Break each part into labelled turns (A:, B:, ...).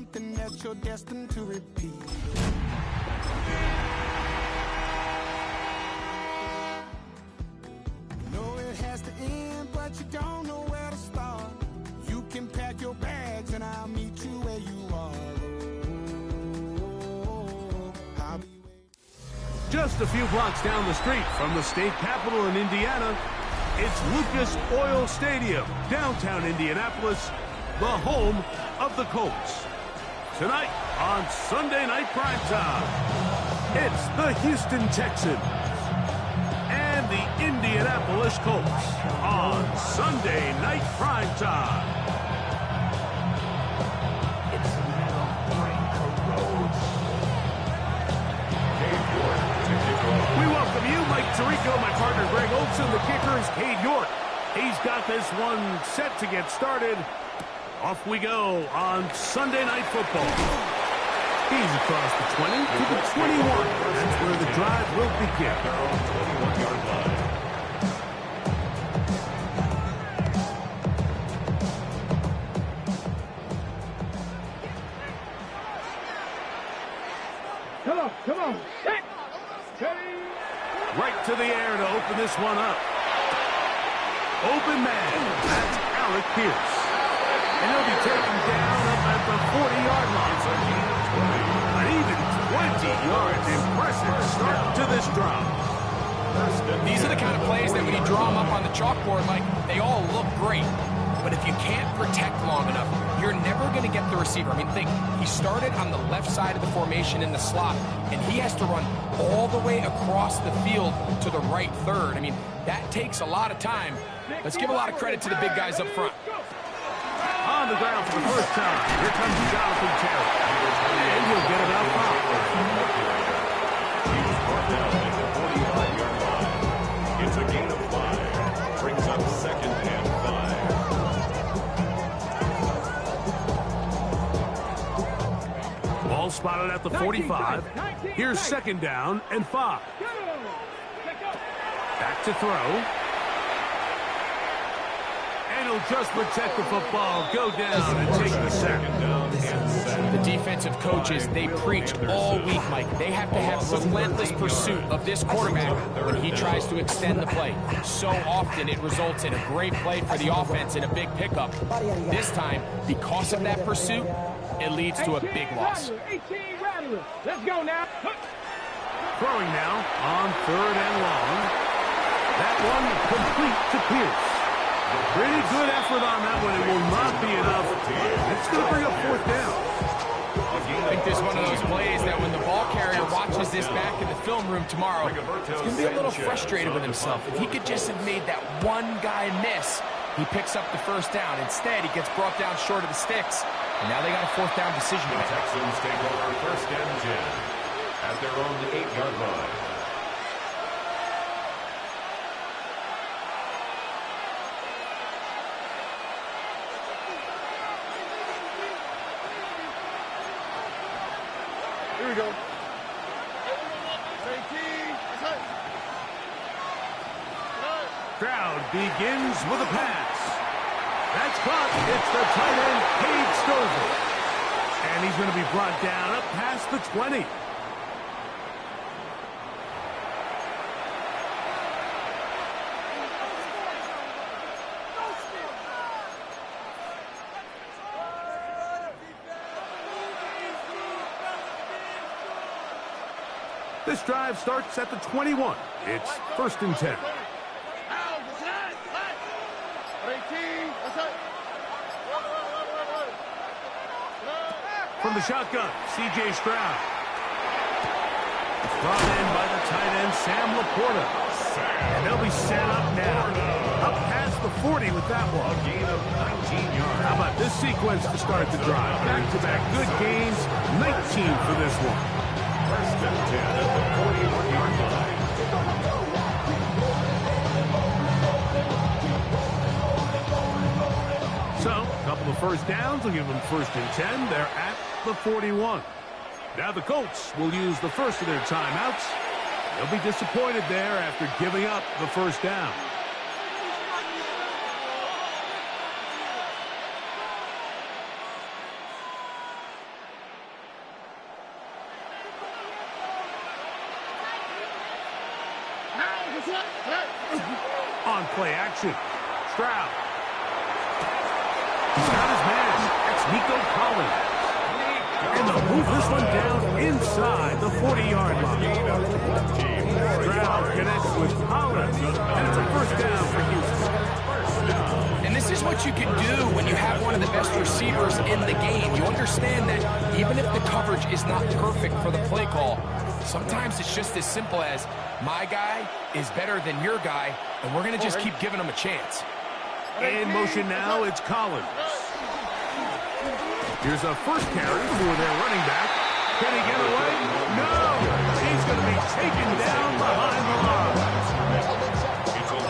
A: something that you're destined to repeat. You know it has to end, but you don't know where to start. You can pack your bags and I'll meet you where you are. I'll be waiting.
B: Just a few blocks down the street from the state capitol in Indiana, it's Lucas Oil Stadium, downtown Indianapolis, the home of the Colts. Tonight on Sunday Night Primetime, it's the Houston Texans and the Indianapolis Colts on Sunday Night Primetime. We welcome you, Mike Tirico, my partner Greg Olson. The kicker is Cade York. He's got this one set to get started. Off we go on Sunday Night Football. He's across the 20 to the 21. That's where the drive will begin. 21-yard line.
C: Come on. Set.
B: Right to the air to open this one up. Open man. That's Alec Pierce. And he'll be taken down up at the 40-yard line. An even 20 yards. Impressive start to this drive.
D: These are the kind of plays that when you draw them up on the chalkboard, Mike, they all look great. But if you can't protect long enough, you're never going to get the receiver. I mean, think, he started on the left side of the formation in the slot, and he has to run all the way across the field to the right third. I mean, that takes a lot of time. Let's give a lot of credit to the big guys up front.
B: On the ground for the first time, here comes Jonathan Terry. And he'll get about 5. He was brought down at the 45-yard line. It's a gain of 5. Brings up 2nd and 5. Ball spotted at the 45. Here's 2nd down and 5. Back to throw. And he'll just protect the football, go down and take the sack.
D: The defensive coaches, they preach all week, Mike. They have to have relentless pursuit of this quarterback when he tries to extend the play. So often it results in a great play for the offense and a big pickup. This time, because of that pursuit, it leads to a big loss.
C: Let's go now.
B: Throwing now on 3rd and long. That one complete to Pierce. Pretty good effort on that one. It will not be enough. It's going to bring up 4th down.
D: I think this is one of those plays that when the ball carrier watches this back in the film room tomorrow, he's going to be a little frustrated with himself. If he could just have made that one guy miss, he picks up the 1st down. Instead, he gets brought down short of the sticks. And now they got a 4th down decision to make.
B: The Texans take over 1st and 10 at their own 8-yard line.
C: Here we go.
B: Crowd begins with a pass. That's caught. It's the tight end, Cade Stover. And he's going to be brought down up past the 20. This drive starts at the 21. It's 1st and 10. From the shotgun, C.J. Stroud. Brought in by the tight end, Sam Laporta. And they'll be set up now. Up past the 40 with that one. A gain of 19 yards. How about this sequence to start the drive? Back-to-back good gains, 19 for this one. 1st and 10 at the 41-yard line. So, a couple of 1st downs will give them 1st and 10. They're at the 41. Now the Colts will use the first of their timeouts. They'll be disappointed there after giving up the 1st down. On play action, Stroud. Found his man. That's Nico Collins. And they'll move this one down inside the 40-yard line. Stroud connects with Collins, and it's a first down for Houston.
D: And this is what you can do when you have one of the best receivers in the game. You understand that even if the coverage is not perfect for the play call, sometimes it's just as simple as my guy is better than your guy, and we're going to just keep giving him a chance.
B: In motion now, it's Collins. Here's a first carry for their running back. Can he get away? No! He's going to be taken down behind the line.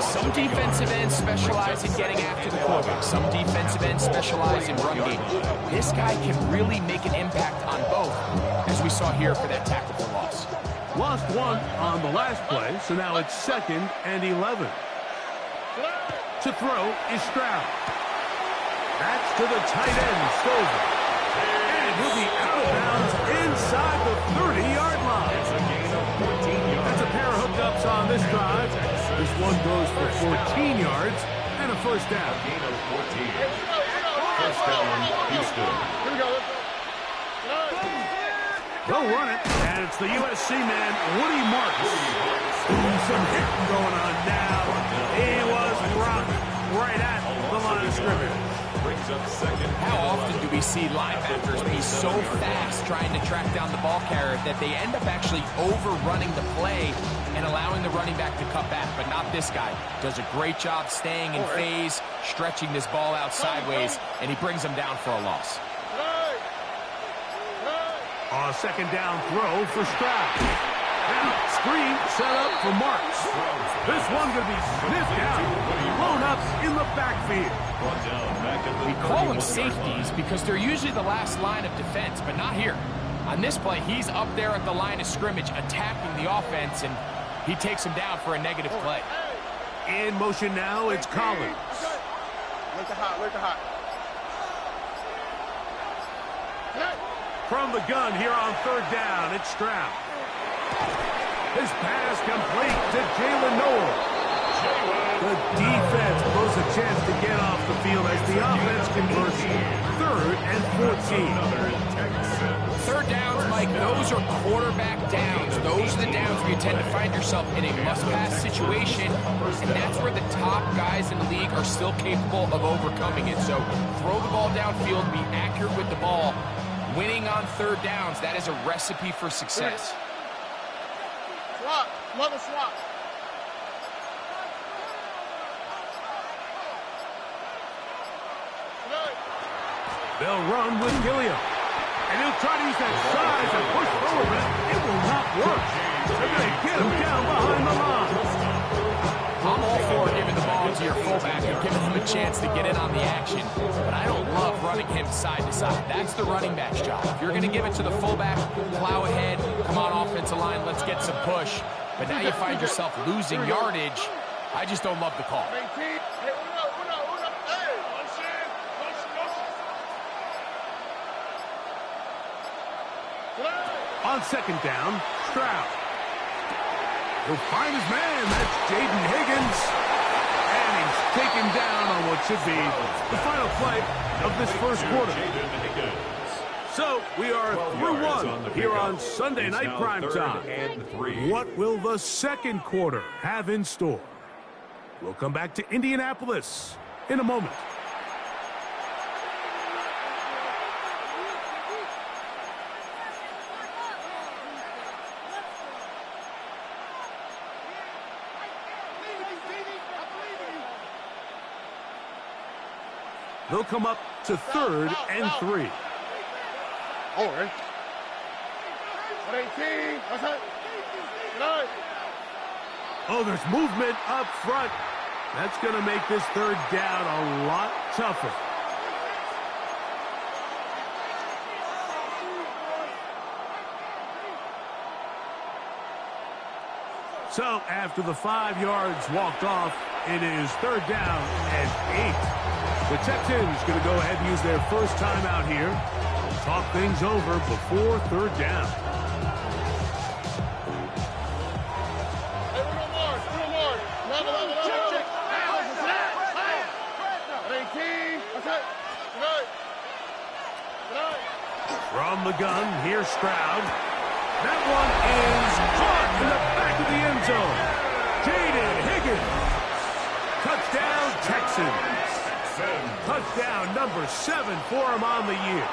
D: Some defensive ends specialize in getting after the quarterback. Some defensive ends specialize in run game. This guy can really make an impact on both, as we saw here for that tackle for loss.
B: Lost one on the last play, so now it's 2nd and 11. To throw is Stroud. That's to the tight end, Stover. And he'll be out of bounds inside the 30-yard line. That's a pair of hookups on this drive. This one goes for 14 yards and a first down.
E: First down, Houston.
C: Here we go.
B: They'll run it, and it's the USC man, Woody Marks. Some hitting going on now. He was dropped right at the line of scrimmage.
E: Brings up second.
D: How often do we see linebackers be so fast trying to track down the ball carrier that they end up actually overrunning the play and allowing the running back to cut back? But not this guy. Does a great job staying in phase, stretching this ball out sideways, and he brings them down for a loss.
B: On a second down throw for Stroud. Now, screen set up for Marks. This one going to be sniffed out, blown up in the backfield.
D: We call them safeties because they're usually the last line of defense, but not here. On this play, he's up there at the line of scrimmage attacking the offense, and he takes him down for a negative play.
B: In motion now, it's Collins.
C: Where's the hot?
B: From the gun here on third down, it's Stroud. His pass complete to Jalen Noel. The defense blows a chance to get off the field as the offense converts 3rd and 14.
D: Third downs, Mike, those are quarterback downs. Those are the downs where you tend to find yourself in a must-pass situation, and that's where the top guys in the league are still capable of overcoming it. So throw the ball downfield, be accurate with the ball. Winning on third downs, that is a recipe for success.
C: Swap. Love a swap.
B: They'll run with Gilliam. And he'll try to use that size and push forward, but it will not work. They're going to get him down behind the line.
D: I'm all for giving the ball to your fullback and giving him a chance to get in on the action, but I don't love running him side to side. That's the running back's job. If you're going to give it to the fullback, plow ahead, come on offensive line, let's get some push. But now you find yourself losing yardage. I just don't love the call.
B: On second down, Stroud. He'll find his man. That's Jaden Higgins. And he's taken down on what should be the final play of this first quarter. So we are through one here on Sunday Night Primetime. What will the second quarter have in store? We'll come back to Indianapolis in a moment. They'll come up to 3rd and 3.
C: All right. 18. What's that?
B: Oh, there's movement up front. That's going to make this third down a lot tougher. So after the 5 yards walked off, it is 3rd down and 8. The Texans going to go ahead and use their first timeout here. Talk things over before 3rd down.
C: Hey, we're no more. Level.
B: the gun. Here's Stroud. That one is caught in the back of the end zone. Jaden Higgins. Touchdown, Texans. Touchdown number 7 for him on the year.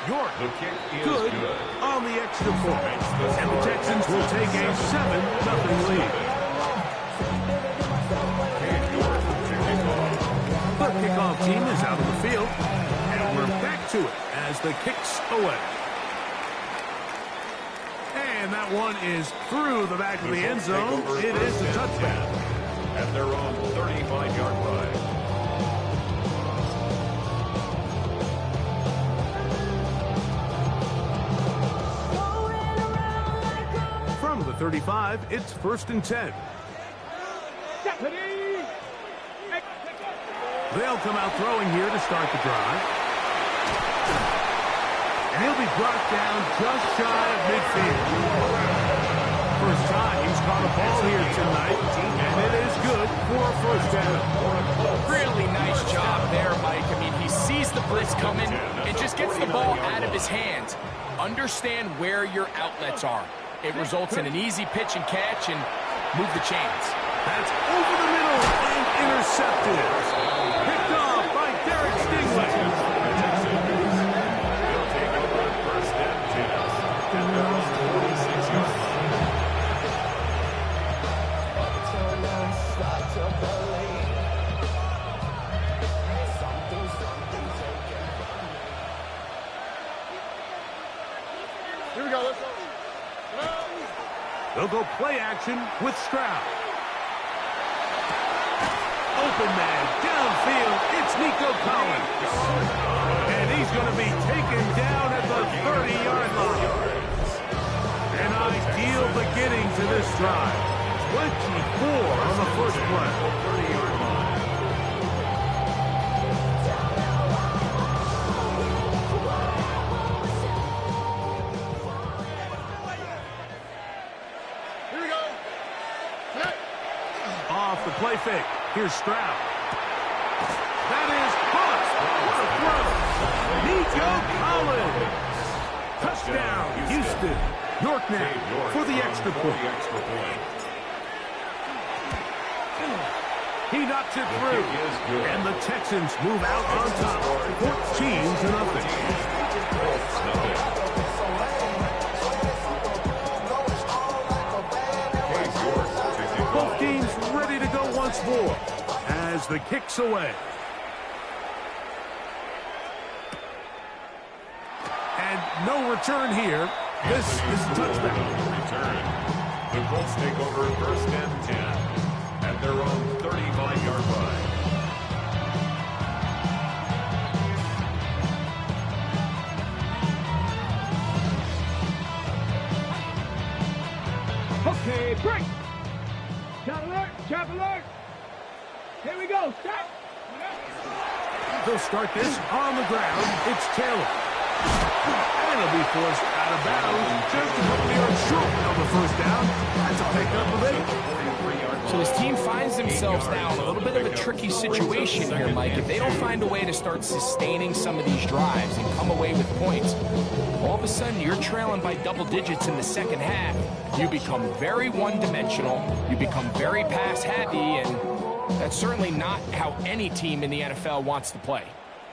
B: York, good on the extra point. And the Texans will take a 7-0 lead. The kickoff team is out of the field. And we're back to it as the kick's away. And that one is through the back of the end zone. It is a touchdown.
E: At their own 35-yard line.
B: From the 35, it's 1st and 10. They'll come out throwing here to start the drive. And he'll be brought down just shy of midfield. First time he's caught a ball here tonight, and it is good for a first down.
D: Really nice job there, Mike. I mean, he sees the blitz coming and just gets the ball out of his hands. Understand where your outlets are. It results in an easy pitch and catch and move the chains.
B: That's over the middle and intercepted. Picked off by Derek Stingley.
E: They'll take over on 1st and 10. And they're on 46-yard line.
C: Here we go. Let's go.
B: They'll go play action with Stroud. Open man, downfield, it's Nico Collins. And he's going to be taken down at the 30-yard line. An ideal beginning to this drive. 24 on the first play. 30-yard line.
C: Here we go.
B: Off the play fake. Here's Stroud. That is caught. What a throw. Nico Collins. Touchdown, Houston. York now for the extra point. He knocks it through. And the Texans move out on top. 14-0. Both teams ready to go once more as the kick's away. And no return here. This is a touchdown.
E: Return. The Colts take over 1st and 10 at their own 35-yard line.
F: Okay, break. Shot alert, trap alert. Here we go, stop.
B: They'll start this on the ground. It's Taylor. And he'll be forced out of bounds just a couple yards short of the first down. That's a pickup of 8.
D: So this team finds themselves now in a little bit of a tricky situation here, Mike. If they don't find a way to start sustaining some of these drives and come away with points, all of a sudden you're trailing by double digits in the second half. You become very one-dimensional. You become very pass-happy, and that's certainly not how any team in the NFL wants to play.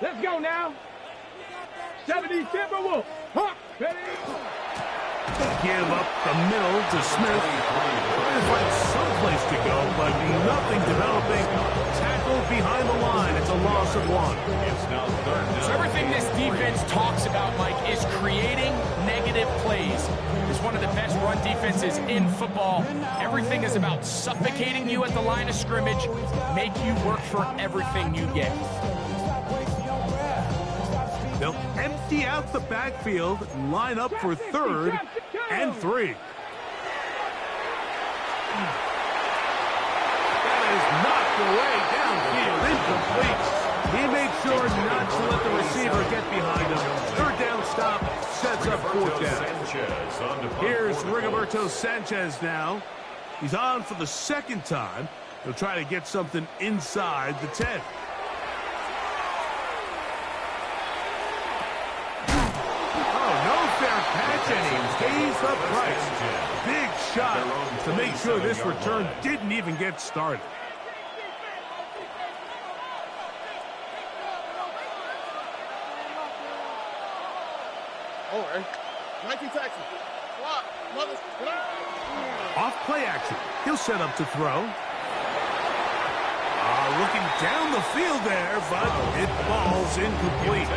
F: Let's go now. 70 Timberwolves. Huh, ready?
B: Give up the middle to Smith. Trying to find someplace to go, but nothing developing. Tackled behind the line. It's a loss of 1.
E: It's now 3rd down.
D: So everything this defense talks about, Mike, is creating negative plays. It's one of the best run defenses in football. Everything is about suffocating you at the line of scrimmage, make you work for everything you get.
B: They'll empty out the backfield and line up for 3rd and 3. That is knocked away downfield, incomplete. He made sure not to let the receiver get behind him. 3rd down stop sets up 4th down. Here's Rigoberto Sanchez now. He's on for the 2nd time. He'll try to get something inside the 10. and he pays the price. Big shot to make sure this return didn't even get started.
C: Oh, 19 Texas. Swap. Mother.
B: Off play action. He'll set up to throw. Looking down the field there, but it falls incomplete.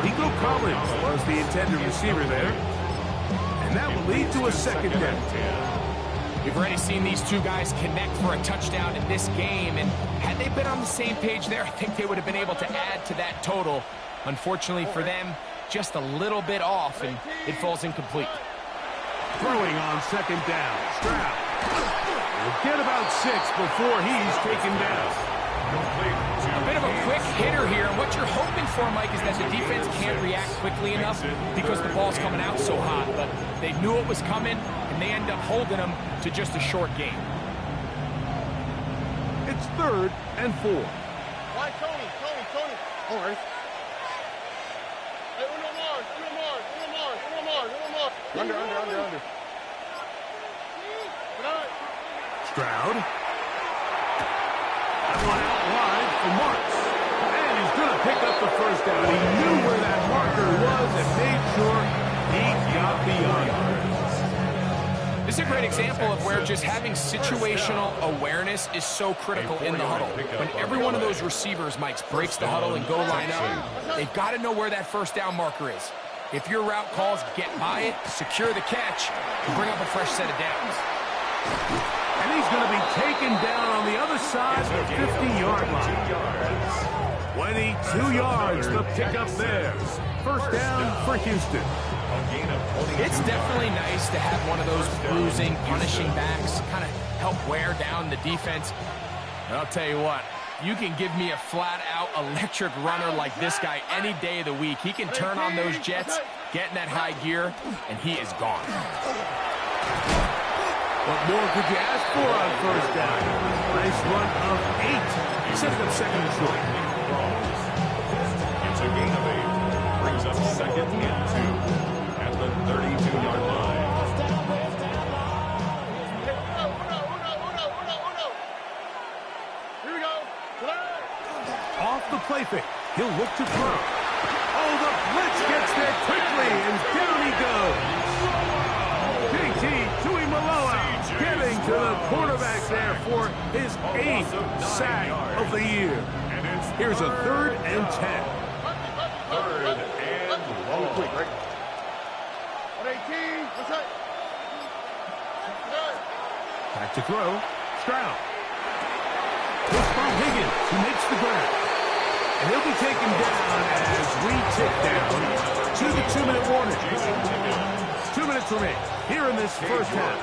B: Nico Collins was the intended receiver there. And that will lead to a second down.
D: We've already seen these two guys connect for a touchdown in this game, and had they been on the same page there, I think they would have been able to add to that total. Unfortunately for them, just a little bit off, and it falls incomplete.
B: Throwing on second down, Stroud will get about 6 before he's taken down.
D: A bit of a quick hitter here, and what you're hoping for, Mike, is that the defense can't react quickly enough because the ball's coming out so hot, but they knew it was coming, and they end up holding them to just a short game.
B: It's 3rd and 4.
C: Why, Tony? All right. Hey, Uno Mars. Under.
B: Stroud. That one out wide for Marks. And he's going to pick up the first down. He knew where that marker was and made sure he got beyond it.
D: This is a great example of where just having situational awareness is so critical in the huddle. When every one of those receivers, Mike, breaks the huddle and go line up, they've got to know where that first down marker is. If your route calls, get by it, secure the catch, and bring up a fresh set of downs.
B: And he's going to be taken down on the other side of the 50-yard line. 22 yards, the pickup there. First down for Houston.
D: It's definitely nice to have one of those bruising, punishing backs kind of help wear down the defense. And I'll tell you what, you can give me a flat-out electric runner like this guy any day of the week. He can turn on those jets, get in that high gear, and he is gone.
B: What more could you ask for on first down? Nice run of 8. Sets up second and short.
E: It's a gain of 8. Brings up 2nd and 2 at the 32-yard line.
C: Here we go.
B: Off the play fake. He'll look to throw. Oh, the blitz gets there quickly, and down he goes. JT Tuimoloau getting to the quarterback there for his 8th sack of the year. Here's a 3rd and 10.
E: 3rd and long.
C: Quick, right? 118. What's that?
B: Back to throw. Stroud. It's from Higgins, who makes the grab. And he'll be taken down as we tick down to the 2-minute warning. 2 minutes remain here in this first half.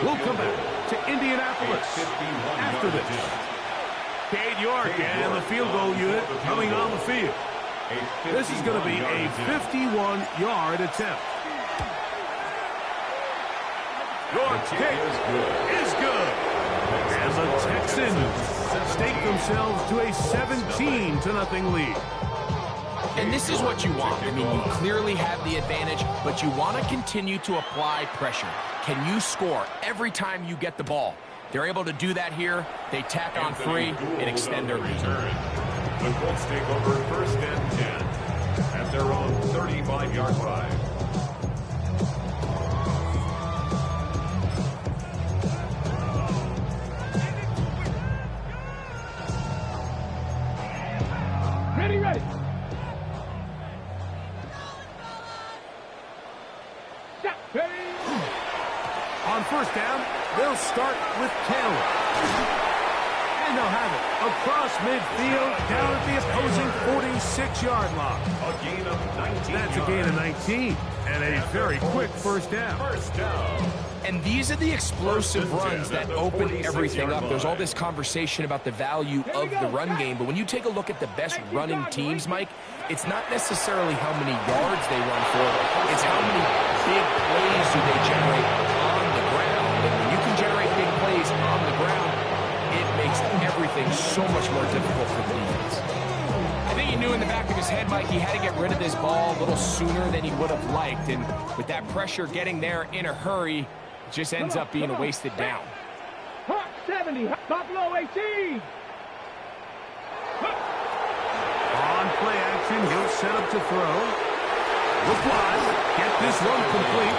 B: We'll come back to Indianapolis after this. Cade York and the field goal unit coming on the field. This is going to be a 51-yard attempt. York's kick is good. And the Texans stake themselves to a 17-0 lead.
D: And this is what you want. I mean, you clearly have the advantage, but you want to continue to apply pressure. Can you score every time you get the ball? They're able to do that here. They tack on 3 and extend their lead.
E: The Colts take over 1st and 10 at their own 35-yard line.
F: Ready. Stop. Ready.
B: On first down, they'll start with Taylor. And they'll have it across midfield down at the opposing 46-yard line.
E: A gain of 19.
B: That's a gain of 19 and a very quick first down.
E: First down.
D: And these are the explosive runs that open everything up. There's all this conversation about the value of the run game, but when you take a look at the best running teams, Mike, it's not necessarily how many yards they run for, it's how many big plays do they generate on the ground. And when you can generate big plays on the ground, it makes everything so much more difficult for the defense. I think he knew in the back of his head, Mike, he had to get rid of this ball a little sooner than he would have liked. And with that pressure getting there in a hurry, it just ends up being a wasted down.
F: Hot 70, Buffalo 18.
B: On play action, he'll set up to throw. Look wide, get this run complete.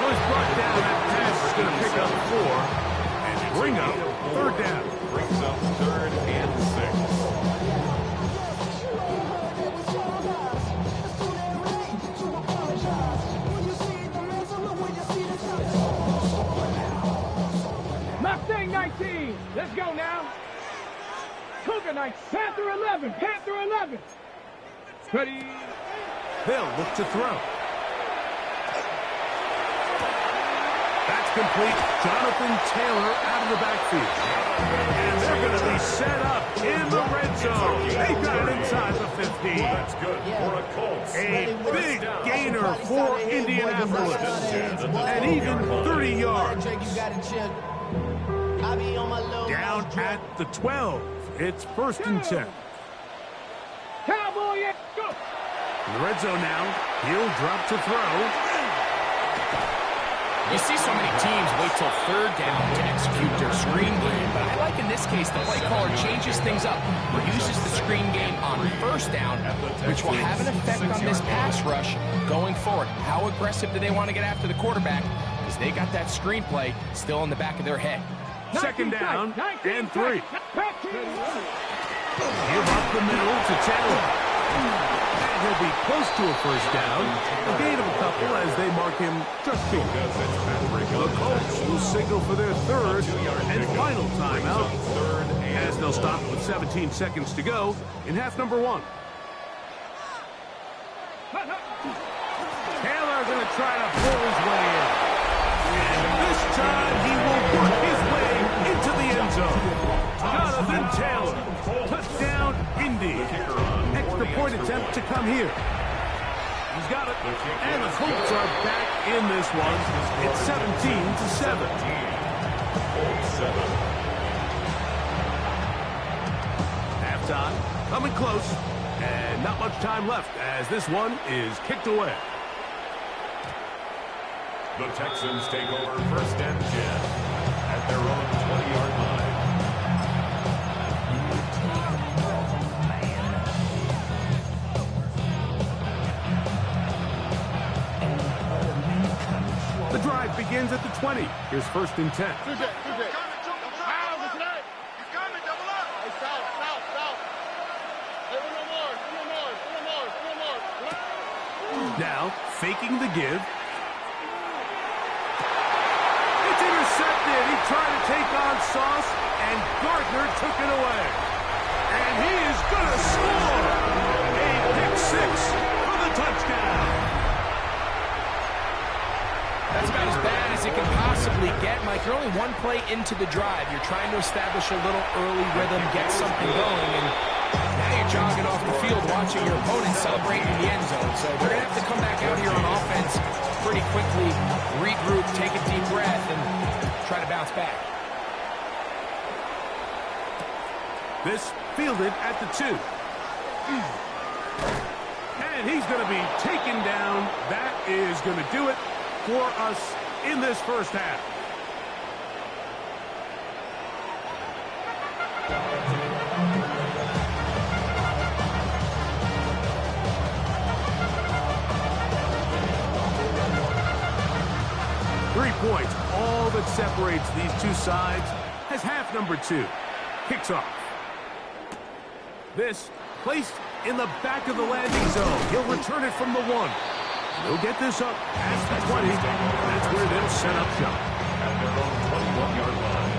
B: First brought down, that pass is going to pick up 4. And bring up 3rd down.
E: Brings up 3rd and
F: 6. Mustang 19. Let's go now. Cougar 9. Panther 11. Panther 11. Ready.
B: They'll look to throw. That's complete. Jonathan Taylor out of the backfield. And they're going to be set up in the red zone. They got it inside the 15.
E: That's good for a Colts.
B: A big gainer for Indianapolis. And even 30 yards. Down at the 12. It's 1st and 10.
F: Cowboy, go.
B: In the red zone now. He'll drop to throw.
D: You see so many teams wait till 3rd down to execute their screen game, but I like in this case the play caller changes things up. He uses the screen game on 1st down, which will have an effect on this pass rush going forward. How aggressive do they want to get after the quarterback? Because they got that screenplay still in the back of their head.
B: 2nd down and 3. Give up the middle to Taylor. He'll be close to a 1st down. A gain of a couple as they mark him just short. The Colts will signal for their 3rd and final timeout as they'll stop with 17 seconds to go in half number 1. Taylor going to try to pull his way in. And this time he will work his way into the end zone. Jonathan Taylor. Touchdown, Indy. Extra point attempt to come here. He's got it. And the Colts are back in this one. It's 17-7. Halftime coming close. And not much time left as this one is kicked away.
E: The Texans take over 1st and 10 at their own 20-yard line.
B: The drive begins at the 20. Here's 1st and 10. Now, faking the give. It's intercepted. He tried to take on Sauce, and Gardner took it away. And he is going to score. A pick 6 for the touchdown.
D: That's about as bad as it can possibly get, Mike. You're only one play into the drive. You're trying to establish a little early rhythm, get something going, and now you're jogging off the field watching your opponent celebrating in the end zone. So they're going to have to come back out here on offense pretty quickly, regroup, take a deep breath, and try to bounce back.
B: This fielded at the 2. And he's going to be taken down. That is going to do it for us in this 1st half. Points, all that separates these two sides, as half number 2 kicks off. This placed in the back of the landing zone. He'll return it from the 1. He'll get this up past the 20. That's where they'll set up shop.
E: At their own 21-yard line.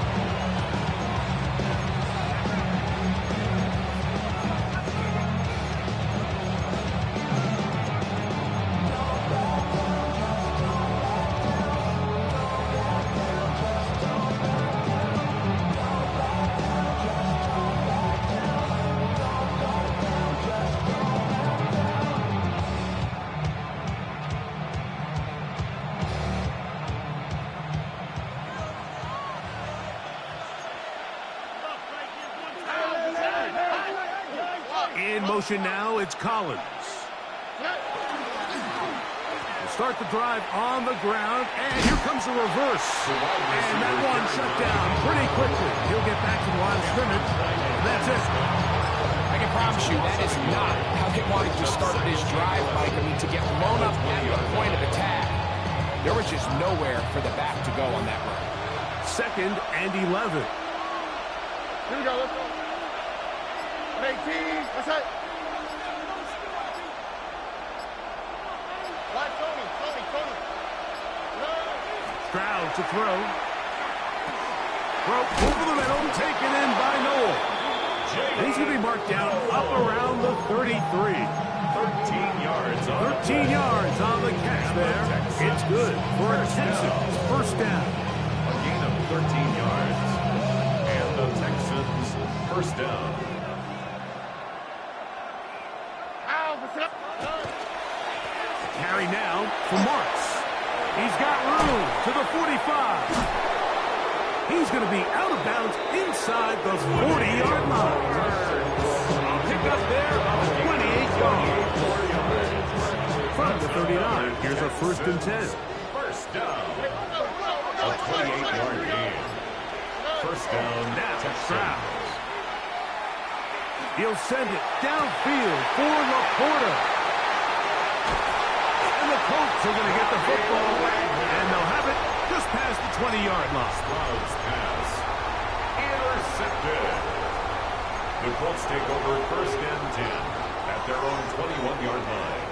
B: In motion now, it's Collins. Start the drive on the ground, and here comes the reverse. And that one shut down pretty quickly. He'll get back to the line of scrimmage. That's it.
D: I can promise you that is not how they wanted to start this drive, Mike. I mean, to get blown up at the point of attack, there was just nowhere for the back to go on that run.
B: 2nd and 11.
C: Here we go, let's go. 18, let's hit. Tony.
B: Stroud to throw. Throw over the middle, taken in by Noel. And he's going to be marked down up around the 33.
E: 13 yards on
B: 13 yards on the catch there. It's good for a Texans first down.
E: a gain of 13 yards. And the Texans first down.
B: Carry now for Marks. He's got room to the 45. He's going to be out of bounds inside the 40-yard line. A pickup there of 28 yards. From the 39, here's a 1st and 10.
E: First down. A 28-yard gain. First down,
B: Now
E: Texans.
B: Stroud. He'll send it downfield for Laporta. And the Colts are going to get the football, and they'll have it just past the 20-yard line.
E: Stroud's pass. Intercepted. The Colts take over 1st and 10 at their own 21-yard line.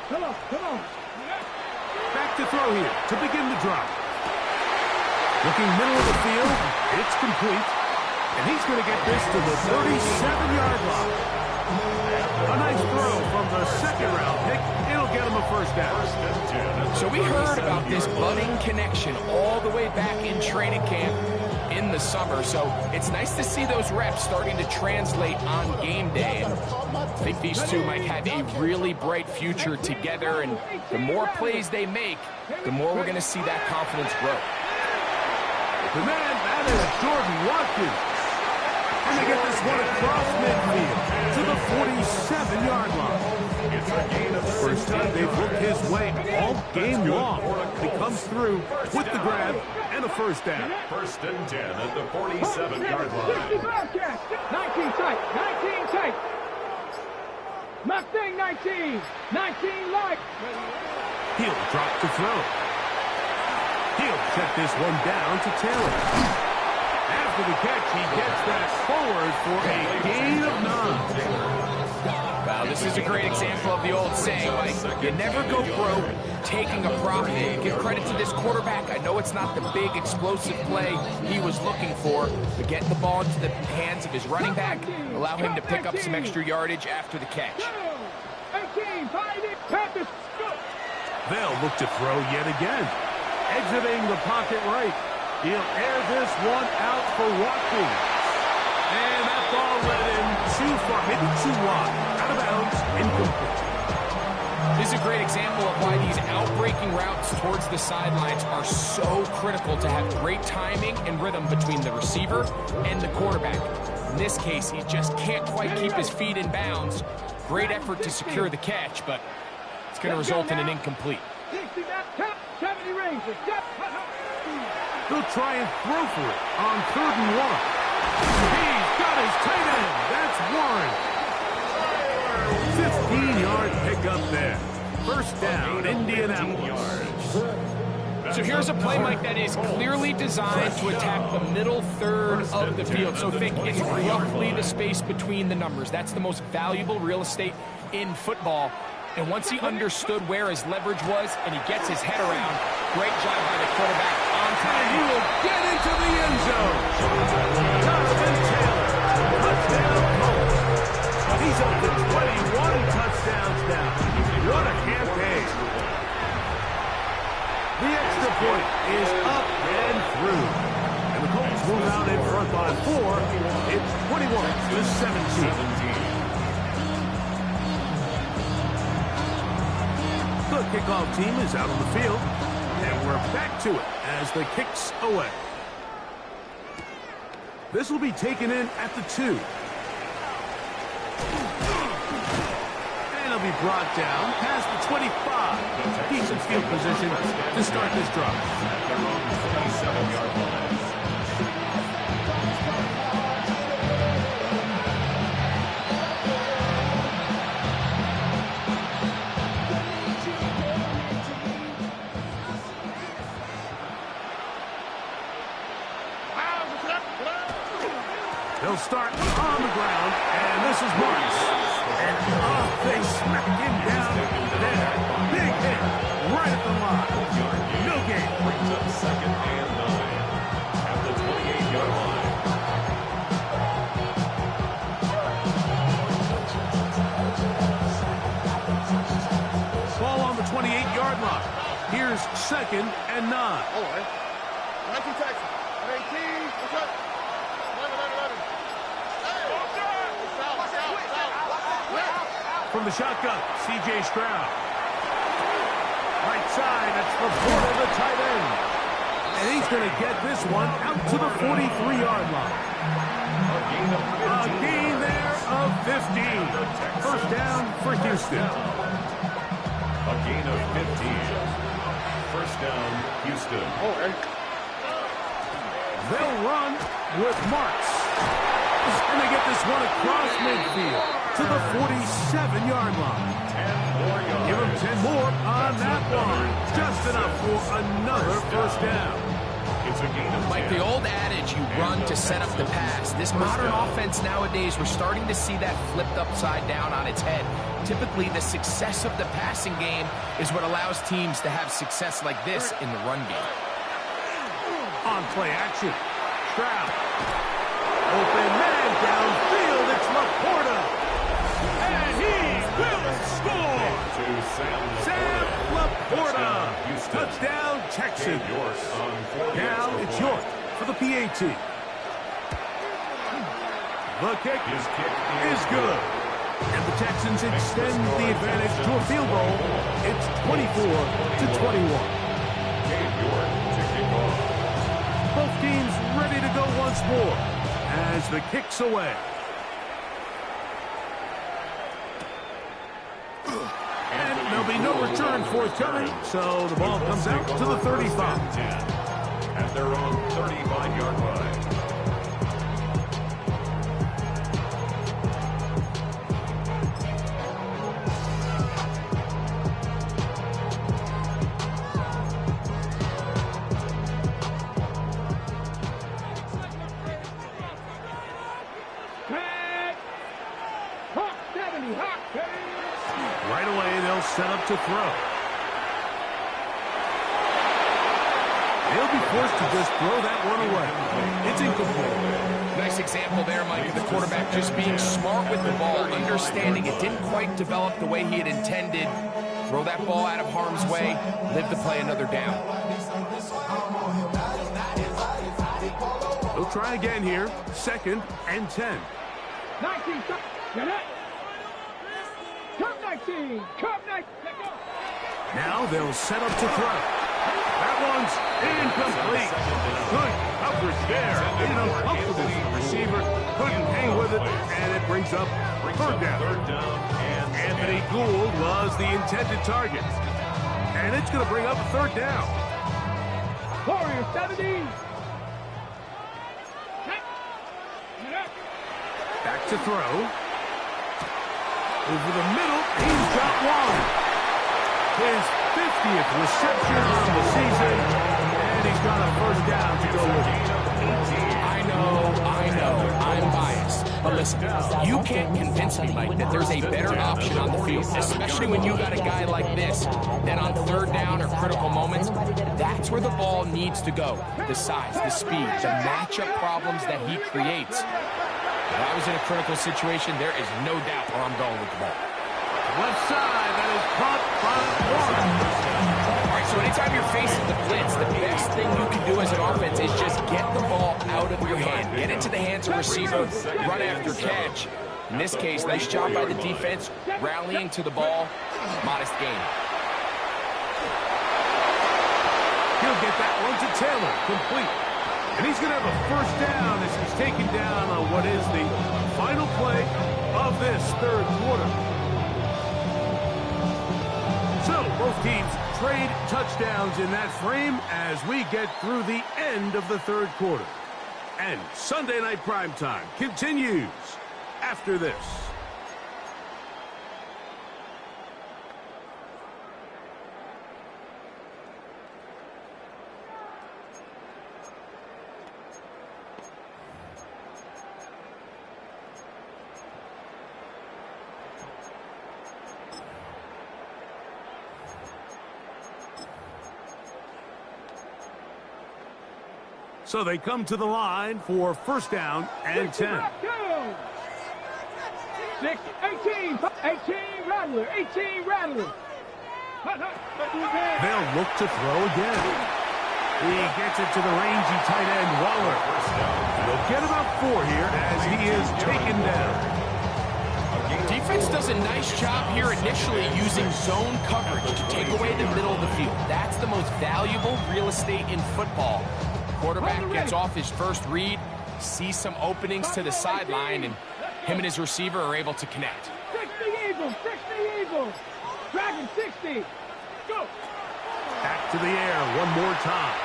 F: Come on.
B: Back to throw here to begin the drive. Looking middle of the field, it's complete. And he's going to get this to the 37-yard line. A nice throw from the 2nd-round pick. It'll get him a first down.
D: So we heard about this budding connection all the way back in training camp in the summer. So it's nice to see those reps starting to translate on game day. And I think these two might have a really bright future together. And the more plays they make, the more we're going to see that confidence grow.
B: The man, that is Jordan Watkins. And they get this one across midfield to the 47-yard line.
E: It's a gain of
B: First time they've looked his way all game long. He comes through with the grab and a first down.
E: 1st and 10 at the 47-yard line.
F: 19 tight. Mustang 19 light.
B: He'll drop to throw. He'll check this one down to Taylor. After the catch, he gets that forward for a gain of 9.
D: Wow, this is a great example of the old saying, like, you never go broke taking a profit. Give credit to this quarterback. I know it's not the big explosive play he was looking for, but get the ball into the hands of his running back, allow him to pick up some extra yardage after the catch.
F: 18, Panthers.
B: They'll look to throw yet again. Exiting the pocket right. He'll air this one out for Watkins. And that ball led him too far, maybe too wide. Out of bounds, incomplete.
D: This is a great example of why these out-breaking routes towards the sidelines are so critical to have great timing and rhythm between the receiver and the quarterback. In this case, he just can't quite keep his feet in bounds. Great effort to secure the catch, but it's going to result in an incomplete.
F: 60, 70 rings.
B: They'll try and throw for it on 3rd and 1. He's got his tight end. That's Warren. 15-yard pickup there. First down, Indianapolis.
D: So here's a play, Mike, that is clearly designed to attack the middle third of the field. So think it's roughly the space between the numbers. That's the most valuable real estate in football. And once he understood where his leverage was and he gets his head around, great job by the quarterback on time.
B: He will get into the end zone. Jonathan Taylor, touchdown Colts. He's up to 21 touchdowns now. What a campaign. The extra point is up and through. And the Colts move out in front by 4. It's 21-17. The kickoff team is out on the field, and we're back to it as the kick's away. This will be taken in at the 2. brought down past the 25. Decent field position to start this drive.
E: At their own 27-yard line.
B: They'll start on the ground, and this is Marks. And they smack him down there. Big hit right at the line. No gain.
E: Brings up 2nd and 9 at the 28-yard line.
B: Ball on the 28-yard line. Here's 2nd and 9.
C: All right. 19 Texas. 18. What's up? 11. Hey! Watch out.
B: From the shotgun, C.J. Stroud. Right side, that's Laporta, the tight end. And he's going to get this one out to the 43-yard line. A gain there of 15. First down for Houston.
E: A gain of 15. First down, Houston.
C: All right.
B: They'll run with Marks. And they get this one across midfield to the 47-yard line.
E: 10 more yards.
B: Give him 10 more on that line. Just enough for another first down.
E: It's a gain of 10.
D: Like the old adage, you run to set up the pass. This modern offense nowadays, we're starting to see that flipped upside down on its head. Typically, the success of the passing game is what allows teams to have success like this in the run game.
B: On play action. Stroud. Open man downfield. It's Laporta. And he will score.
E: To
B: Sam Laporta.
E: Houston.
B: Touchdown, Texans.
E: York on 40
B: Now
E: extra
B: it's
E: point.
B: York for the PAT. The kick
E: His kick
B: is good. And the Texans extend the advantage to a field goal. It's 24-21.
E: Gabe York to kick off.
B: Both teams ready to go once more as the kick's away. And there'll be no return forthcoming, so the ball comes out to the 35.
E: At their own 35-yard line.
B: Right away, they'll set up to throw. They'll be forced to just throw that one away. It's incomplete.
D: Nice example there, Mike, of the quarterback just being smart with the ball, understanding it didn't quite develop the way he had intended. Throw that ball out of harm's way, live to play another down.
B: They'll try again here. 2nd and 10.
F: 19, get it. Come 19, come 19, let go.
B: Now they'll set up to throw. That one's incomplete. Good coverage there. Uncomfortable for the receiver. Couldn't hang with it, and it brings up third down.
E: And
B: Anthony Gould was the intended target. And it's going to bring up a third down.
F: Warrior 70.
B: Back to throw. Over the middle, he's got one. His 50th reception of the season, and he's got a first down to go with it.
D: I know, I'm biased. But listen, you can't convince me, Mike, that there's a better option on the field, especially when you got a guy like this, that on third down or critical moments, that's where the ball needs to go. The size, the speed, the matchup problems that he creates. If I was in a critical situation, there is no doubt where I'm going with the ball.
B: Left side, that is caught by Warren.
D: All right, so anytime you're facing the blitz, the best thing you can do as an offense is just get the ball out of your hand. Get it to the hands of the receiver, run after catch. In this case, nice job by the defense, rallying to the ball. Modest gain.
B: He'll get that one to Taylor, complete. And he's going to have a first down as he's taken down on what is the final play of this third quarter. So both teams trade touchdowns in that frame as we get through the end of the third quarter. And Sunday Night Primetime continues after this. So they come to the line for first down and 10.
F: 6, 18, 18 Rattler, 18 Rattler.
B: They'll look to throw again. He gets it to the rangy tight end, Waller. They'll get about 4 here as he is taken down.
D: Defense does a nice job here initially using zone coverage to take away the middle of the field. That's the most valuable real estate in football. Quarterback gets off his first read, sees some openings to the sideline, and him and his receiver are able to connect.
F: 60 Eagles, 60 Eagles. Dragon 60. Go.
B: Back to the air one more time.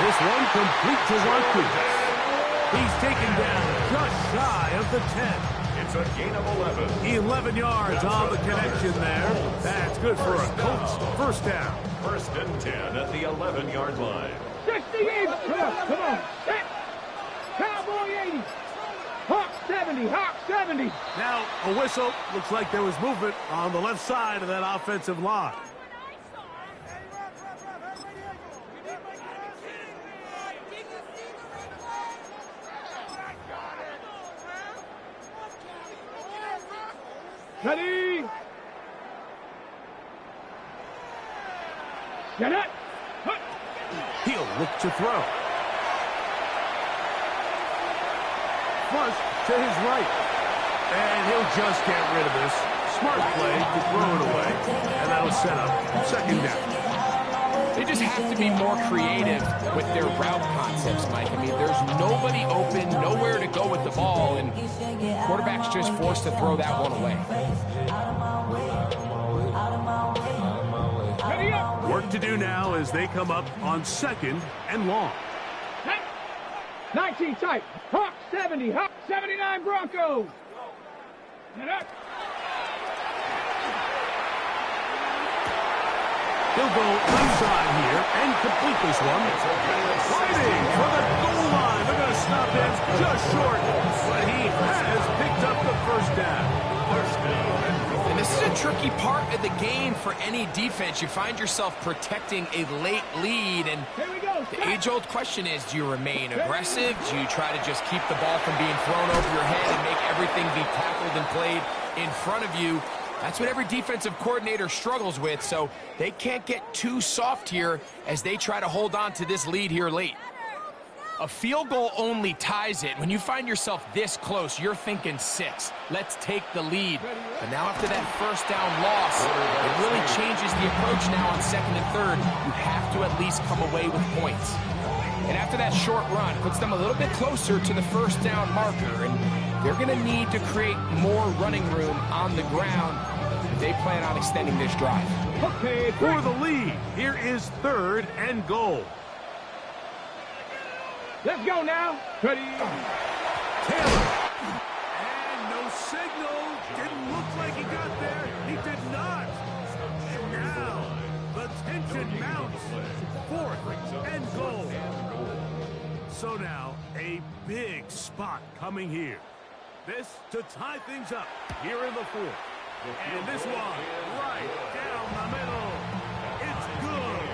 B: This one complete to Watkins. He's taken down just shy of the 10.
E: It's a gain of 11.
B: 11 yards on the connection there. That's good for a Colts first down.
E: First and 10 at the 11-yard line.
F: 60 Eagles. Come on, come on. Set. Cowboy 80. Hawk 70, Hawk 70.
B: Now a whistle. Looks like there was movement on the left side of that offensive line.
F: Ready? Get it.
B: He'll look to throw. Flush to his right. And he'll just get rid of this. Smart play to throw it away. And that'll set up second down.
D: They just have to be more creative with their route concepts, Mike. I mean, there's nobody open, nowhere to go with the ball, and quarterback's just forced to throw that one away.
B: Work to do now as they come up on second and long.
F: 19 tight. Hawk 70. Hawk 79 Broncos. Get up.
B: He'll go left side here and complete this one. Fighting for the goal line. They're going to stop him just short. But he has picked up the first down.
D: And this is a tricky part of the game for any defense. You find yourself protecting a late lead, and the age-old question is, do you remain aggressive? Do you try to just keep the ball from being thrown over your head and make everything be tackled and played in front of you? That's what every defensive coordinator struggles with, so they can't get too soft here as they try to hold on to this lead here late. A field goal only ties it. When you find yourself this close, you're thinking 6. Let's take the lead. But now after that first down loss, it really changes the approach now on second and third. You have to at least come away with points. And after that short run, puts them a little bit closer to the first down marker, and they're going to need to create more running room on the ground if they plan on extending this drive.
B: Okay, for the lead, here is third and goal.
F: Let's go now. Ready?
B: Taylor. And no signal. Didn't look like he got there. He did not. And now the tension mounts. Fourth and goal. So now a big spot coming here. This to tie things up here in the fourth. And this one right down the middle. It's good.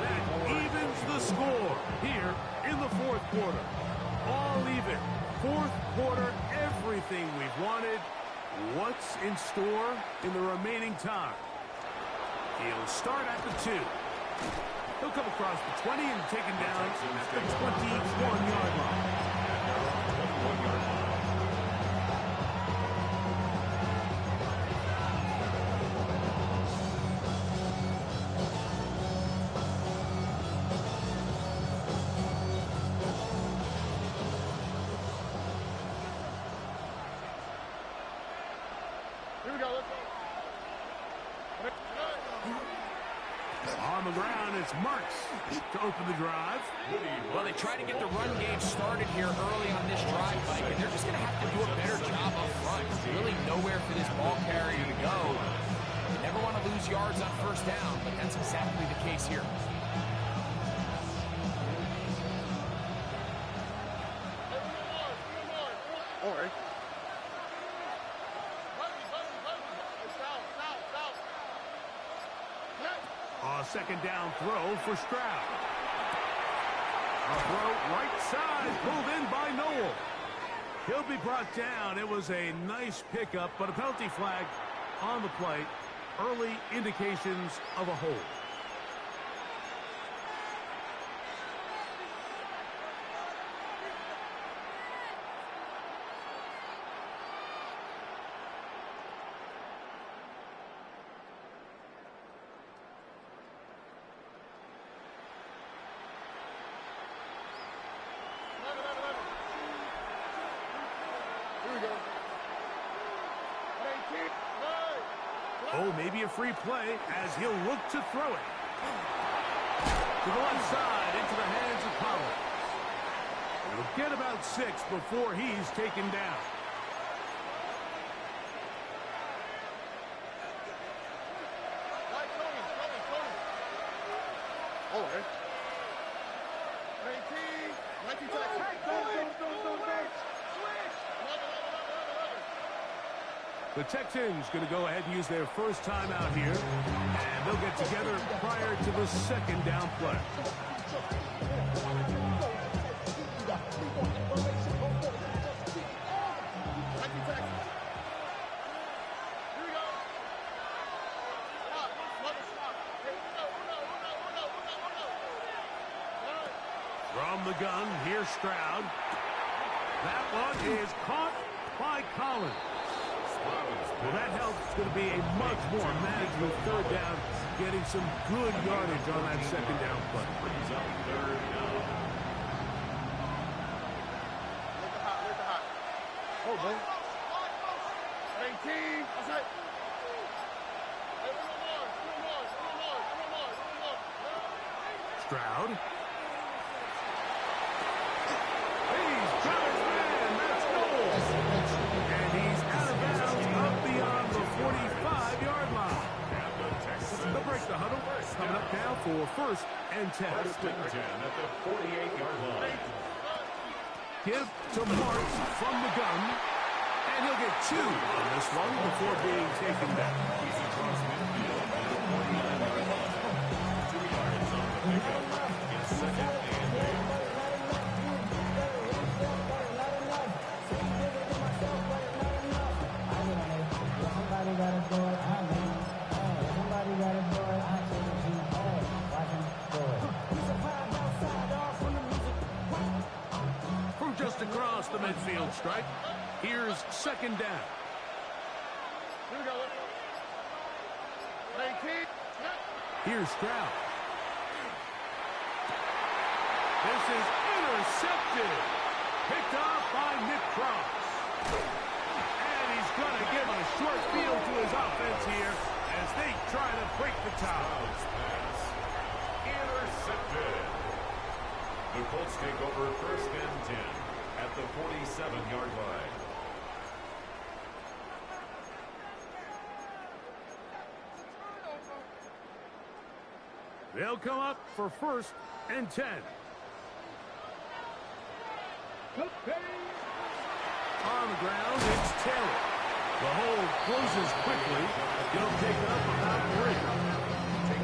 B: That evens the score here in the fourth quarter. All even. Fourth quarter, everything we've wanted. What's in store in the remaining time? He'll start at the 2. He'll come across the 20 and taken down at the 21-yard line.
C: go, let's go.
B: On the ground, it's Marks to open the drive.
D: Well, they try to get the run game started here early on this drive, Mike, and they're just going to have to do a better job up front. There's really nowhere for this ball carrier to go. You never want to lose yards on first down, but that's exactly the case here.
C: All right.
B: A second down throw for Stroud. A throw right side, pulled in by Noel. He'll be brought down. It was a nice pickup, but a penalty flag on the play. Early indications of a hold. Oh, maybe a free play as he'll look to throw it. To the left side, into the hands of Collins. He'll get about 6 before he's taken down.
C: All right. 19
B: The Texans going to go ahead and use their first timeout here, and they'll get together prior to the second down play. From the gun, here's Stroud. That one is caught by Collins. Well, that helps. It's going to be a much more manageable third down, getting some good yardage on that second down play.
E: Brings up third down.
C: Let the hot. Oh, man. 18. That's right.
B: Stroud. He's got his man. That's goal. And he's out of bounds up beyond the 45-yard line. They'll break the huddle. Coming up now for first and 10.
E: First and 10 at the 48-yard line.
B: Give to Marks from the gun. And he'll get 2 on this one before being taken back.
E: Easy cross midfield at the 49-yard line. 2 yards on the pickup. It's second and 8.
G: Somebody gotta do it, I mean, somebody gotta do it, I say that you, watch him do it.
B: From just across the midfield stripe, here's second down.
C: Here we go. 19.
B: Here's Stroud. This is intercepted. Picked off by Nick Cross. And he's going to give a short field to his offense here as they try to break the tie.
E: Pass. Intercepted. The Colts take over first and 10 at the 47-yard line.
B: They'll come up for first and 10. On the ground, it's Taylor. The hold closes quickly. He'll pick up about 3.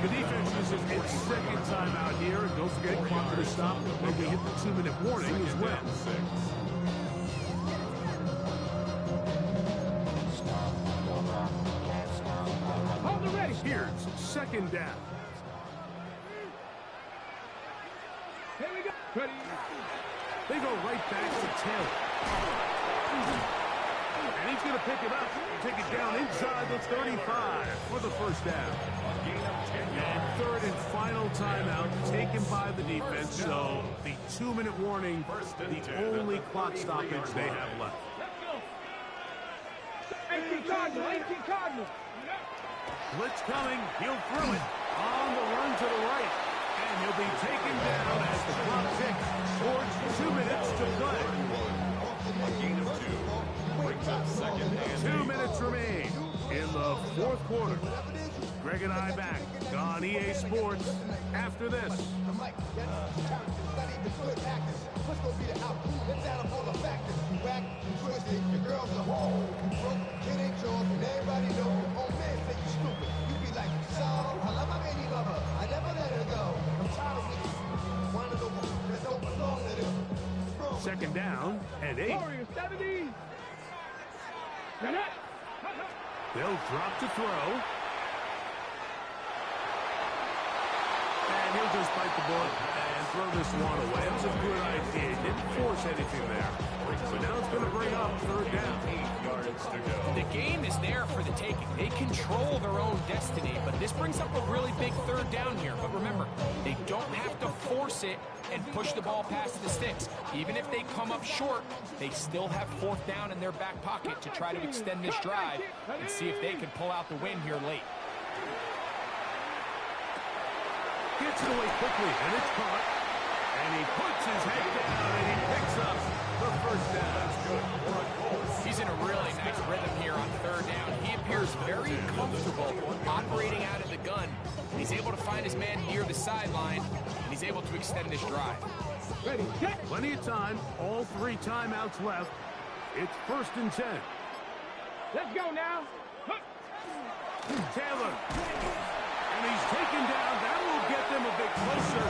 B: The defense uses its second timeout here. And don't forget, clock to stop when we hit the 2-minute warning as well.
F: Hold it ready.
B: Here's second down.
F: Here we go. Ready.
B: They go right back to Taylor. And he's going to pick it up and take it down inside the 35 for the first down. And third and final timeout taken by the defense. So the 2-minute warning, the only clock stoppage they have left.
F: Let's go. Cardinal, 18 Cardinal.
B: Blitz coming. He'll throw it on the run to the right. And he'll be taken down as the clock ticks towards 2 minutes to play.
E: A gain of 2 brings up second and
B: 2 minutes remain in the fourth quarter. Greg and I back on EA Sports after this. Second down and 8.
F: Warriors, 70.
B: They'll drop to throw. And he'll just bite the bullet and throw this one away. It was a good idea. He didn't force anything there. So now it's going to bring up third down.
E: 8 yards to go.
D: The game is there for the taking. They control their own destiny, but this brings up a really big third down here. But remember, they don't have to force it and push the ball past the sticks. Even if they come up short, they still have fourth down in their back pocket to try to extend this drive and see if they can pull out the win here late.
B: Gets it away quickly, and it's caught. And he puts his head down, and he picks up the first down. That's good.
D: He's in a really nice rhythm here on third down. He appears very comfortable operating out of the gun. He's able to find his man near the sideline, and he's able to extend this drive.
F: Ready, set.
B: Plenty of time. All 3 timeouts left. It's 1st and 10.
F: Let's go now.
B: Taylor. And he's taken down. That will get them a bit closer.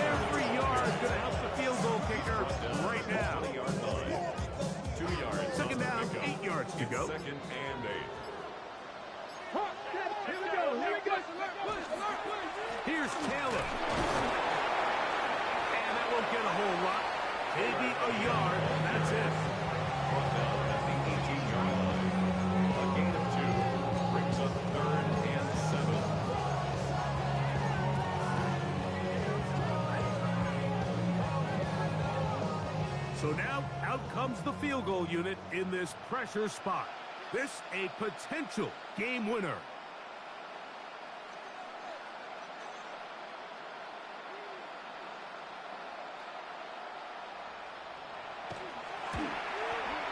B: Every yard going to help the field goal kicker right now.
E: 2 yards.
B: Second down, 8 yards to go.
E: Second and 8.
F: Here we go. Here we go.
B: Here's Taylor. And that won't get a whole lot. Maybe a yard. That's it.
E: Brought down at the 18-yard line. A gain of 2 brings up third and 7.
B: So now, out comes the field goal unit in this pressure spot. This a potential game winner.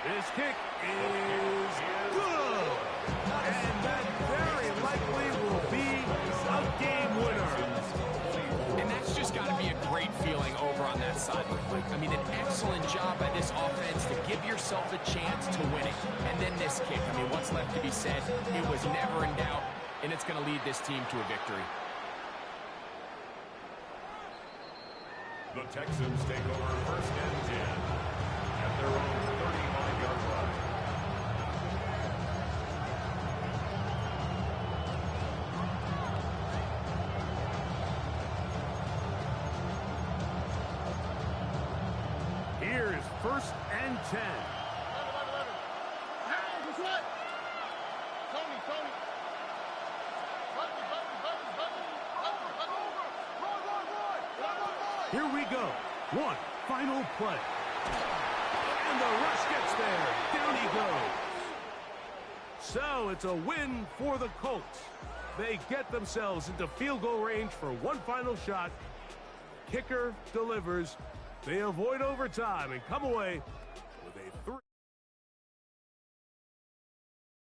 B: This kick is good. And that very likely will be a game winner.
D: And that's just got to be a great feeling over on that sideline. I mean, an excellent job by this offense to give yourself a chance to win it. And then this kick, I mean, what's left to be said? It was never in doubt, and it's going to lead this team to a victory.
E: The Texans take over 1st and 10 at their own 35-yard line.
B: Here is 1st and 10. Here we go. One final play. And the rush gets there. Down he goes. So it's a win for the Colts. They get themselves into field goal range for one final shot. Kicker delivers. They avoid overtime and come away